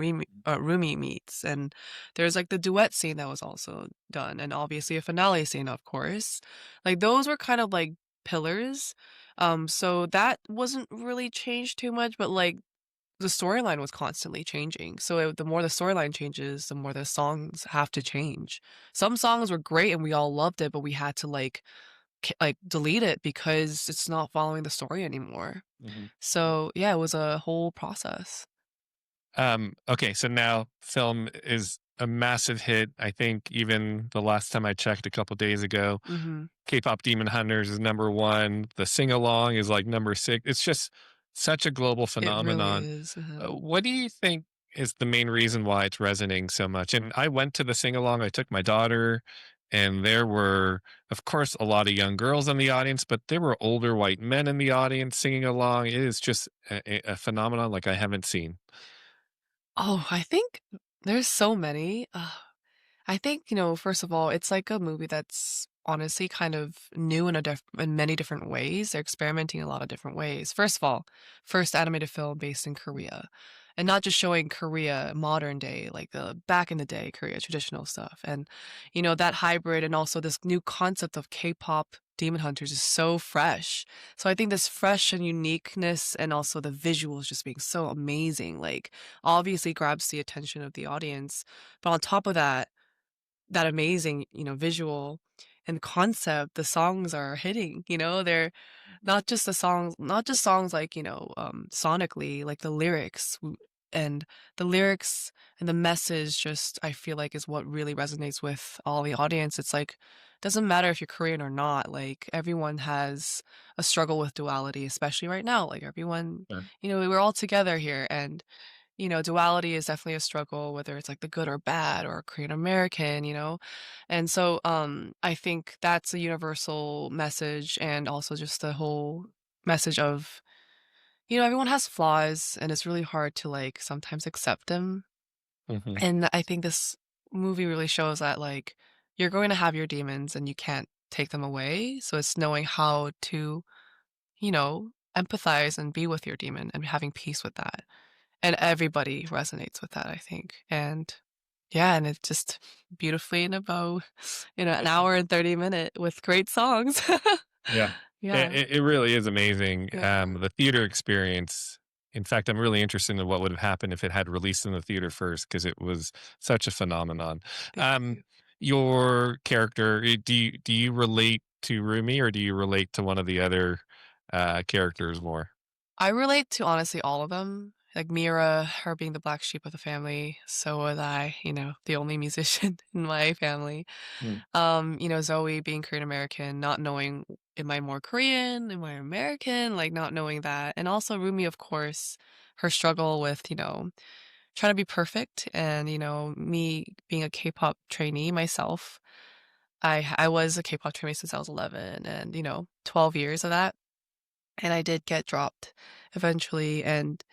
Rumi meets, and there's, like, the duet scene that was also done, and obviously a finale scene, of course. Like, those were kind of, like, pillars, so that wasn't really changed too much, but, like, the storyline was constantly changing. So the more the storyline changes, the more the songs have to change. Some songs were great and we all loved it, but we had to delete it because it's not following the story anymore. Mhm. So yeah, it was a whole process. Okay, so now film is a massive hit. I think even the last time I checked a couple days ago, Mhm. K-pop Demon Hunters is number 1. The sing along is like number 6. It's just such a global It really phenomenon. is. What do you think is the main reason why it's resonating so much? And I went to the sing along. I took my daughter, and there were, of course, a lot of young girls in the audience, but there were older white men in the audience singing along. It is just a phenomenon like I haven't seen. Oh, I think there's so many. I think, first of all, it's like a movie that's honestly kind of new in many different ways. They're experimenting in a lot of different ways. First of all, first animated film based in Korea. And not just showing Korea modern day, like the back in the day Korea traditional stuff. And that hybrid and also this new concept of K-pop Demon Hunters is so fresh. So I think this fresh and uniqueness and also the visuals just being so amazing, like obviously grabs the attention of the audience. But on top of that amazing, visual and concept, the songs are hitting, they're not just songs like, sonically, like the lyrics and the lyrics and the message just I feel like is what really resonates with all the audience. It's like doesn't matter if you're Korean or not, like everyone has a struggle with duality, especially right now. Like everyone, Sure. we're all together here and duality is definitely a struggle, whether it's like the good or bad or Korean American, And so I think that's a universal message and also just the whole message of, everyone has flaws and it's really hard to sometimes accept them. Mhm. And I think this movie really shows that you're going to have your demons and you can't take them away. So it's knowing how to, empathize and be with your demon and having peace with that. And everybody resonates with that, I think. And yeah, and it's just beautifully in a bow in an hour and 30 minute with great songs. Yeah. Yeah. It really is amazing. Yeah. The theater experience. In fact, I'm really interested in what would have happened if it had released in the theater first, because it was such a phenomenon. Thank Um, you. your character, do you relate to Rumi, or do you relate to one of the other characters more? I relate to honestly all of them. Like Mira, her being the black sheep of the family. So was I, the only musician in my family. Mm. Zoe being Korean American, not knowing am I more Korean, am I American, like not knowing that. And also Rumi, of course, her struggle with, trying to be perfect and, me being a K-pop trainee myself. I was a K-pop trainee since I was 11 and, 12 years of that. And I did get dropped eventually. And,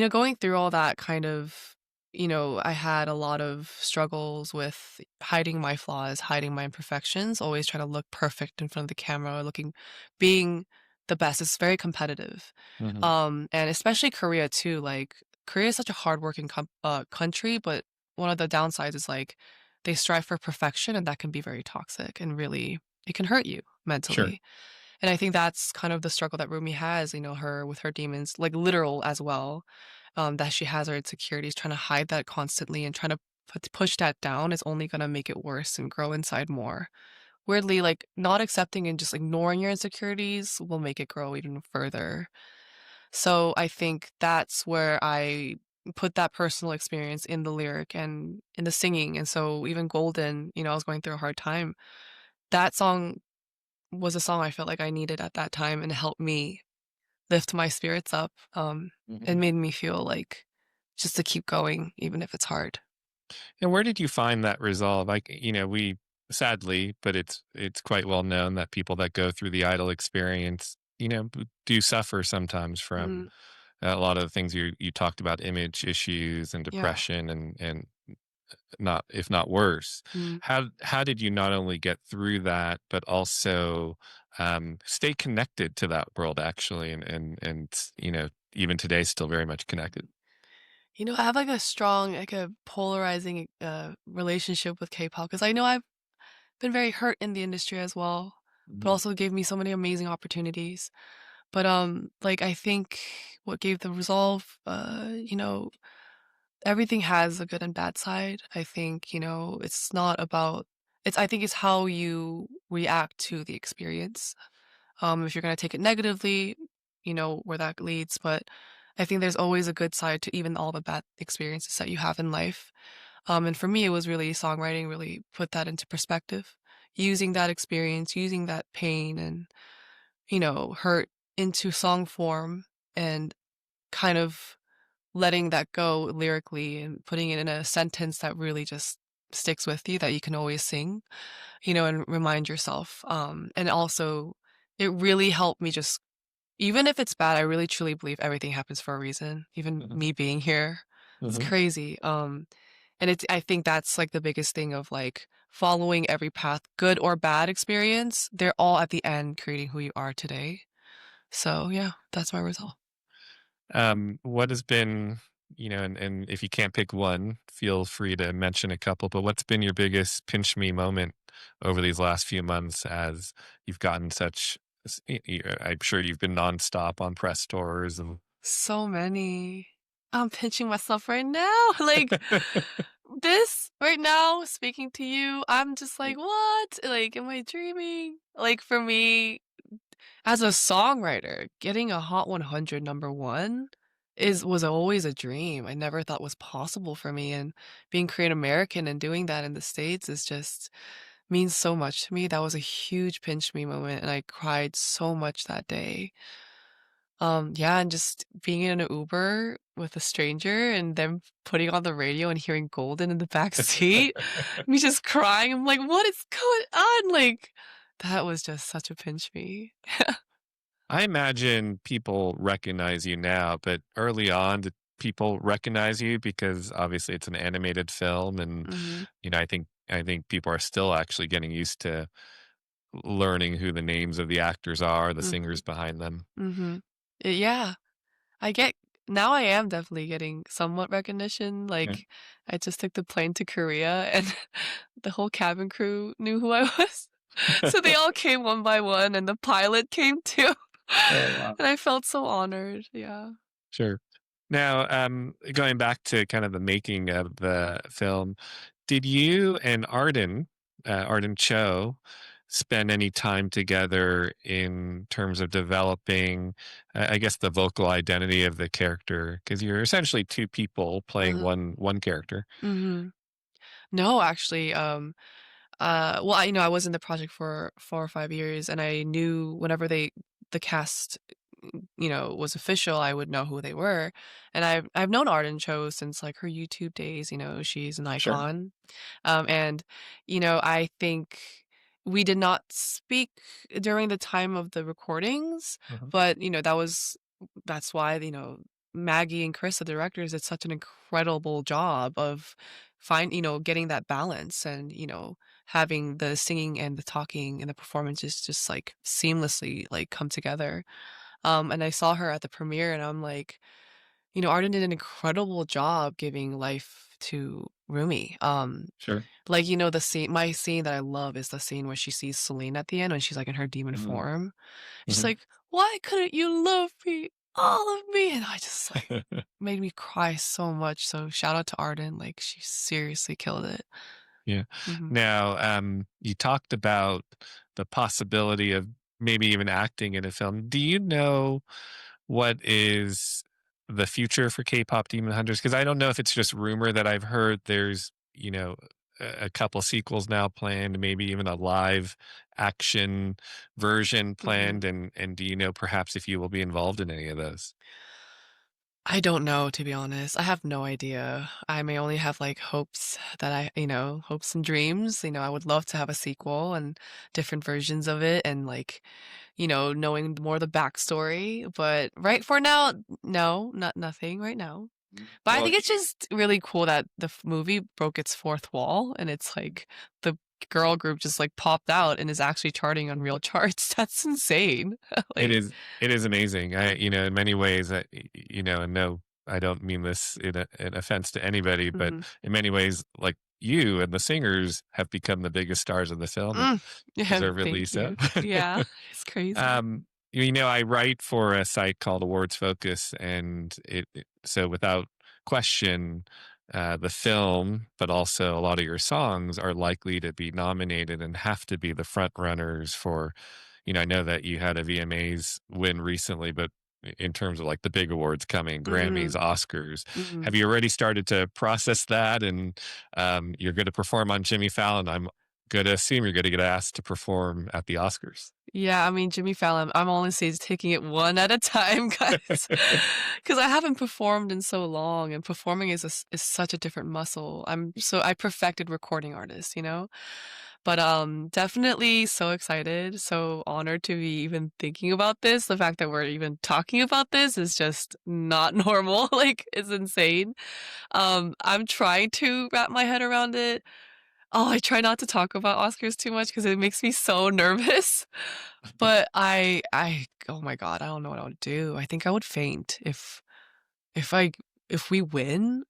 going through all that kind of, I had a lot of struggles with hiding my flaws, hiding my imperfections, always trying to look perfect in front of the camera, being the best. It's very competitive. Mhm. And especially Korea too. Like Korea is such a hardworking country, but one of the downsides is like they strive for perfection, and that can be very toxic and really it can hurt you Sure. mentally. And I think that's kind of the struggle that Rumi has, her with her demons, like literal as well, that she has her insecurities, trying to hide that constantly and trying to push that down is only going to make it worse and grow inside more. Weirdly, like not accepting and just ignoring your insecurities will make it grow even further. So I think that's where I put that personal experience in the lyric and in the singing. And so even Golden, I was going through a hard time. That song was a song I felt like I needed at that time and it helped me lift my spirits up, and Mhm. made me feel like just to keep going even if it's hard. And where did you find that resolve? Like, we sadly, but it's quite well known that people that go through the idol experience, do suffer sometimes from Mm, a lot of the things you talked about, image issues and yeah. depression, and not, if not worse. Mm. How did you not only get through that, but also stay connected to that world actually, and even today still very much connected? I have like a strong, like a polarizing relationship with K-pop because I know I've been very hurt in the industry as well, but Mhm. also gave me so many amazing opportunities. But like I think what gave the resolve, everything has a good and bad side. I think, it's not about I think it's how you react to the experience. If you're gonna take it negatively, where that leads, but I think there's always a good side to even all the bad experiences that you have in life. And for me, it was really songwriting, really put that into perspective, using that experience, using that pain and, hurt into song form and kind of letting that go lyrically and putting it in a sentence that really just sticks with you that you can always sing, and remind yourself. And also it really helped me just even if it's bad, I really truly believe everything happens for a reason, even Mhm. me being here. It's Mhm. crazy. And I think that's like the biggest thing of like following every path, good or bad experience, they're all at the end creating who you are today. So yeah, that's my result. What has been, and if you can't pick one, feel free to mention a couple, but what's been your biggest pinch me moment over these last few months as you've gotten I'm sure you've been nonstop on press tours and So many. I'm pinching myself right now. Like this right now, speaking to you, I'm just like, what? Like, am I dreaming? Like for me, as a songwriter, getting a Hot 100 number one was always a dream. I never thought was possible for me. And being Korean American and doing that in the States is just means so much to me. That was a huge pinch me moment, and I cried so much that day. Yeah, and just being in an Uber with a stranger and them putting on the radio and hearing Golden in the back seat, me just crying. I'm like, "What is going on?" Like, that was just such a pinch me. I imagine people recognize you now, but early on, did people recognize you? Because obviously it's an animated film, and Mhm. I think I think people are still actually getting used to learning who the names of the actors are, the Mhm. singers behind them. Mhm. Yeah. I get now I am definitely getting somewhat recognition, Yeah. like, I just took the plane to Korea, and the whole cabin crew knew who I was. So they all came one by one, and the pilot came too. Oh, wow. And I felt so honored, yeah. Sure. Now, going back to kind of the making of the film, did you and Arden Cho, spend any time together in terms of developing, I guess, the vocal identity of the character? Because you're essentially two people playing Mhm. one character. Mhm. No, actually, well, I was in the project for 4 or 5 years, and I knew whenever the cast, was official, I would know who they were, and I've known Arden Cho since, like, her YouTube days, she's an Sure. icon, and, I think we did not speak during the time of the recordings, Mhm. but, that's why, Maggie and Chris, the directors, did such an incredible job of getting that balance and, having the singing and the talking and the performances just like seamlessly like come together. And I saw her at the premiere and I'm like, Arden did an incredible job giving life to Rumi. Sure. Like, my scene that I love is the scene where she sees Celine at the end when she's like in her demon Mhm. form. She's Mhm. like, "Why couldn't you love me? All of me?" And I just like made me cry so much. So shout out to Arden. Like she seriously killed it. Yeah. Mhm. Now, you talked about the possibility of maybe even acting in a film. Do you know what is the future for K-pop Demon Hunters? Because I don't know if it's just rumor that I've heard there's, a couple sequels now planned, maybe even a live action version planned. Mhm. And do you know perhaps if you will be involved in any of those? I don't know, to be honest. I have no idea. I may only have like hopes that hopes and dreams. I would love to have a sequel and different versions of it and like, knowing more of the backstory. But right for now, no, nothing right now. But I Well, think it's just really cool that the movie broke its fourth wall and it's like the girl group just like popped out and is actually charting on real charts. That's insane. It Like, is it is amazing. In many ways, and no, I don't mean this in offense to anybody, but mhm. in many ways, like you and the singers have become the biggest stars of the film, and Mm. Yeah, deservedly thank so. you. Yeah, it's crazy. I write for a site called Awards Focus, and so without question, the film, but also a lot of your songs are likely to be nominated and have to be the front runners for. I know that you had a VMAs win recently, but in terms of like the big awards coming, Grammys, Mhm, Oscars, mhm. have you already started to process that? And you're going to perform on Jimmy Fallon. I'm going to assume you're going to get asked to perform at the Oscars. Yeah, I mean, Jimmy Fallon, I'm honestly just taking it one at a time, guys, because I haven't performed in so long, and performing is such a different muscle. I perfected recording artist. But, definitely so excited, so honored to be even thinking about this. The fact that we're even talking about this is just not normal, like, it's insane. I'm trying to wrap my head around it. Oh, I try not to talk about Oscars too much because it makes me so nervous. But oh my god, I don't know what I would do. I think I would faint if I if we win,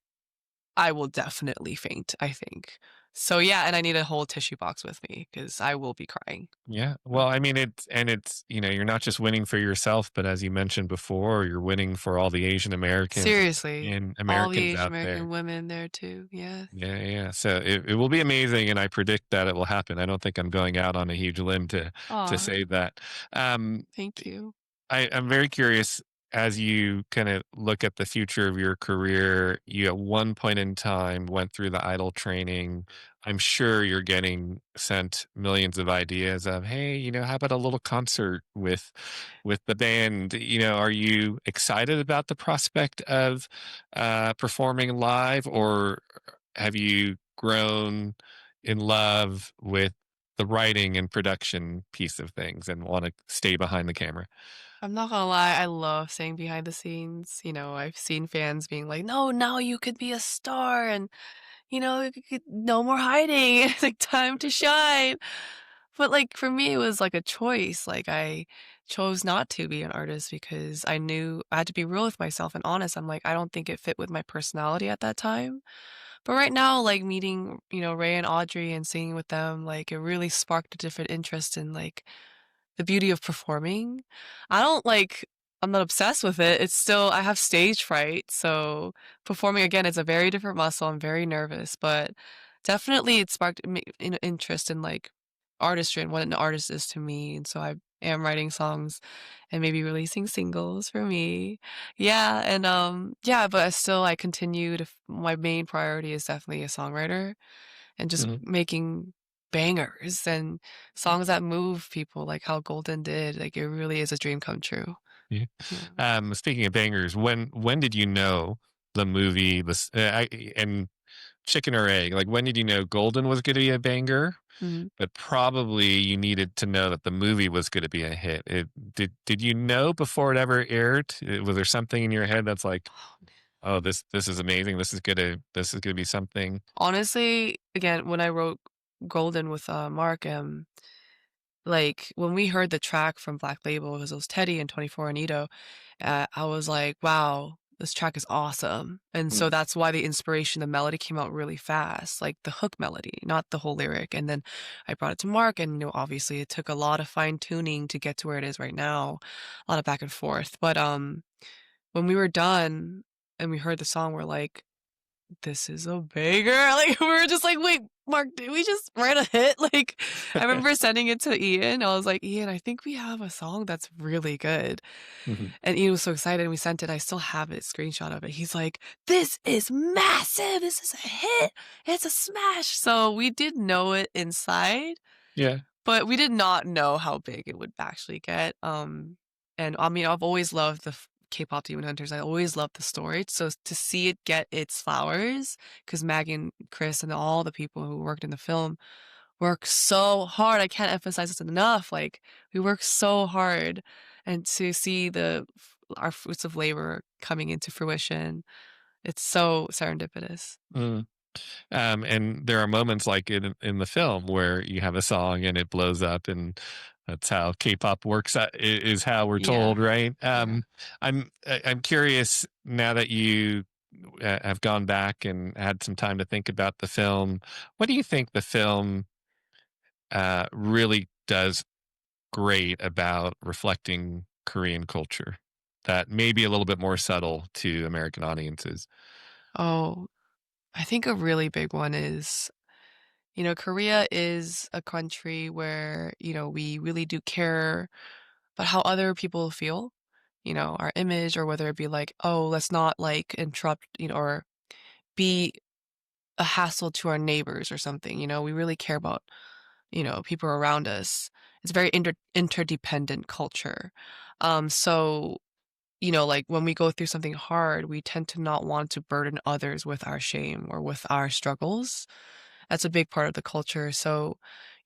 I will definitely faint, I think. So, yeah, and I need a whole tissue box with me because I will be crying. Yeah. Mm. Well, I mean, you're not just winning for yourself, but as you mentioned before, you're winning for all the Asian Americans Seriously, and all the Americans Asian out American there. women there too, yes. Yeah, yeah. So it will be amazing, and I predict that it will happen. I don't think I'm going out on a huge limb to Aw, say that. Um, thank you. I'm very curious as you kind of look at the future of your career. You at one point in time went through the idol training. I'm sure you're getting sent millions of ideas of, hey, how about a little concert with the band? Are you excited about the prospect of performing live, or have you grown in love with the writing and production piece of things and want to stay behind the camera? I'm not gonna lie, I love staying behind the scenes. I've seen fans being like, "No, now you could be a star," and no more hiding. It's like time to shine. But like for me, it was like a choice. Like I chose not to be an artist because I knew I had to be real with myself and honest. I'm like, I don't think it fit with my personality at that time. But right now, like meeting, Ray and Audrey and singing with them, like it really sparked a different interest in like the beauty of performing. I don't like I'm not obsessed with it. It's still I have stage fright, so performing again is a very different muscle. I'm very nervous, but definitely it sparked an interest in like artistry and what an artist is to me. And so I am writing songs and maybe releasing singles for me. Yeah, and yeah, but still I continue to my main priority is definitely a songwriter and just Mhm. making bangers and songs that move people like how Golden did. Like it really is a dream come true. Yeah. Yeah. Speaking of bangers, when did you know the movie and Chicken or Egg? Like when did you know Golden was going to be a banger? Mhm. But probably you needed to know that the movie was going to be a hit. Did you know before it ever aired? Was there something in your head that's like, oh, this is amazing. This is gonna be something. Honestly, again, when I wrote Golden with Mark, like when we heard the track from Black Label, because it was Teddy and 24 and Ito, I was like, wow, this track is awesome. And so Mm, that's why the inspiration, the melody came out really fast, like the hook melody, not the whole lyric. And then I brought it to Mark, and obviously it took a lot of fine tuning to get to where it is right now, a lot of back and forth. But when we were done and we heard the song, we're like, this is a banger. Like we were just like, wait, Mark, did we just write a hit? Like I remember sending it to Ian. I was like, Ian, I think we have a song that's really good. mhm. And Ian was so excited and we sent it. I still have it, screenshot of it. He's like, this is massive. This is a hit. It's a smash. So we did know it inside, Yeah. but we did not know how big it would actually get. And I mean, I've always loved the K-pop Demon Hunters. I always loved the story. So to see it get its flowers, because Maggie and Chris and all the people who worked in the film work so hard. I can't emphasize this enough. Like we work so hard, and to see our fruits of labor coming into fruition, it's so serendipitous. Mm. And there are moments like in the film where you have a song and it blows up, and that's how K-pop works. Is how we're Yeah, told, right? yeah. I'm curious now that you have gone back and had some time to think about the film. What do you think the film really does great about reflecting Korean culture that may be a little bit more subtle to American audiences? Oh, I think a really big one is, Korea is a country where, we really do care about how other people feel, our image, or whether it be like, oh, let's not like interrupt, or be a hassle to our neighbors or something. We really care about, people around us. It's a very interdependent culture. So, like when we go through something hard, we tend to not want to burden others with our shame or with our struggles. That's a big part of the culture. So,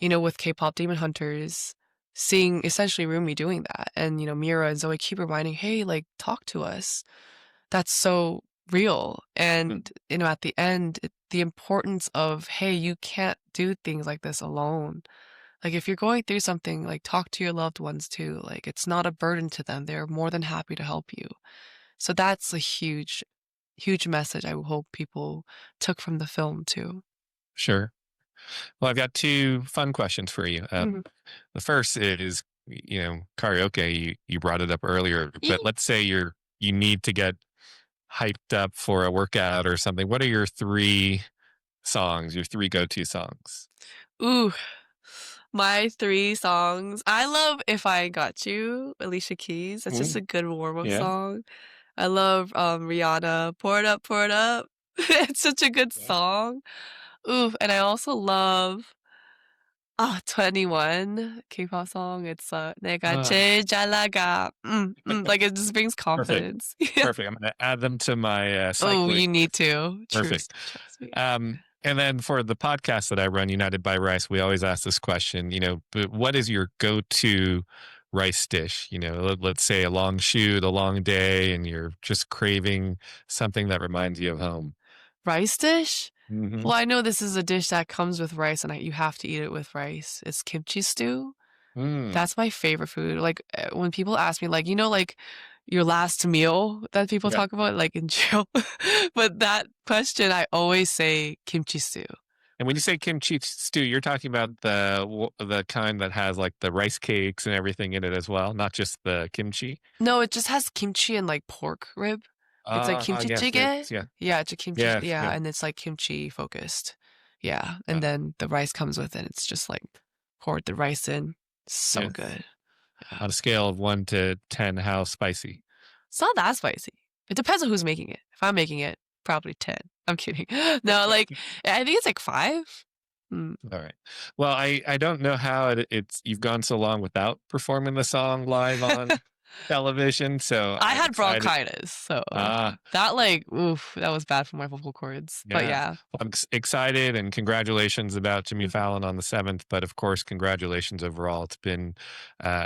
with K-pop Demon Hunters, seeing essentially Rumi doing that, and Mira and Zoe keep reminding, hey, like talk to us. That's so real. And at the end, the importance of, hey, you can't do things like this alone. Like if you're going through something, like talk to your loved ones too. Like it's not a burden to them. They're more than happy to help you. So that's a huge, huge message I hope people took from the film too. Sure. Well, I've got two fun questions for you. Mhm. The first is, karaoke. You brought it up earlier, but let's say you need to get hyped up for a workout or something. What are your three songs? Your three go-to songs? Ooh, my 3 songs. I love If I Got You, Alicia Keys. That's just Mm, a good warm-up yeah. song. I love, Rihanna, Pour It Up, Pour It Up. It's such a good Yeah. song. Ooh, and I also love, 21 K-pop song. It's, 내가 Uh, 제일 잘 나가. Like, it just brings perfect. confidence. Yeah. Perfect. I'm going to add them to my Oh, cycling. you need to. Perfect. Trust me. And then for the podcast that I run, United by Rice, we always ask this question, but what is your go-to rice dish? Let's say a long shoot, a long day, and you're just craving something that reminds you of home. Rice dish? Hmm. Well, I know this is a dish that comes with rice, and you have to eat it with rice. It's kimchi stew. Mm. That's my favorite food. Like, when people ask me, like, like, your last meal that people Yeah. talk about, like, in jail, but that question, I always say kimchi stew. And when you say kimchi stew, you're talking about the kind that has like the rice cakes and everything in it as well, not just the kimchi. No, it just has kimchi and, like, pork rib. It's like Ah, kimchi yes, yes, jjigae. yeah, Yeah, it's a kimchi, yes, yeah, yeah. and it's, like, kimchi focused. Yeah, and Uh, then the rice comes with it. It's just, like, poured the rice in. So yes. good. Yeah. On a scale of 1 to 10, how spicy? It's not that spicy. It depends on who's making it. If I'm making it, probably 10. I'm kidding. No, like, I think it's, like, 5. Mm. All right. Well, I don't know how it's you've gone so long without performing the song live on television, so I I'm had excited. bronchitis, so Ah, that, like, oof, that was bad for my vocal cords, but yeah. yeah. Well, I'm excited and congratulations about Jimmy Mhm. Fallon on the 7th. But of course, congratulations overall. It's been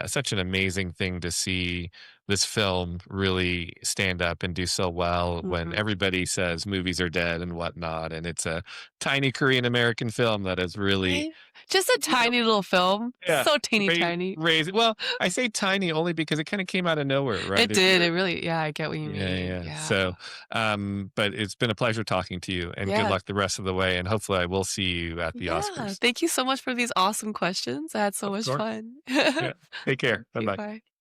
such an amazing thing to see this film really stand up and do so well when Mhm. everybody says movies are dead and whatnot. And it's a tiny Korean American film that has really, Right? Just a you know, tiny little film. yeah, So teeny tiny. raise. Well, I say tiny only because it kind of came out of nowhere, right? It If did, you're it really yeah, I get what you yeah, mean. yeah. Yeah. So, but it's been a pleasure talking to you and good Yeah, luck the rest of the way. And hopefully I will see you at the yeah. Oscars. Thank you so much for these awesome questions. I had so Of much course. fun. Yeah. Take care. Bye Okay, bye. bye.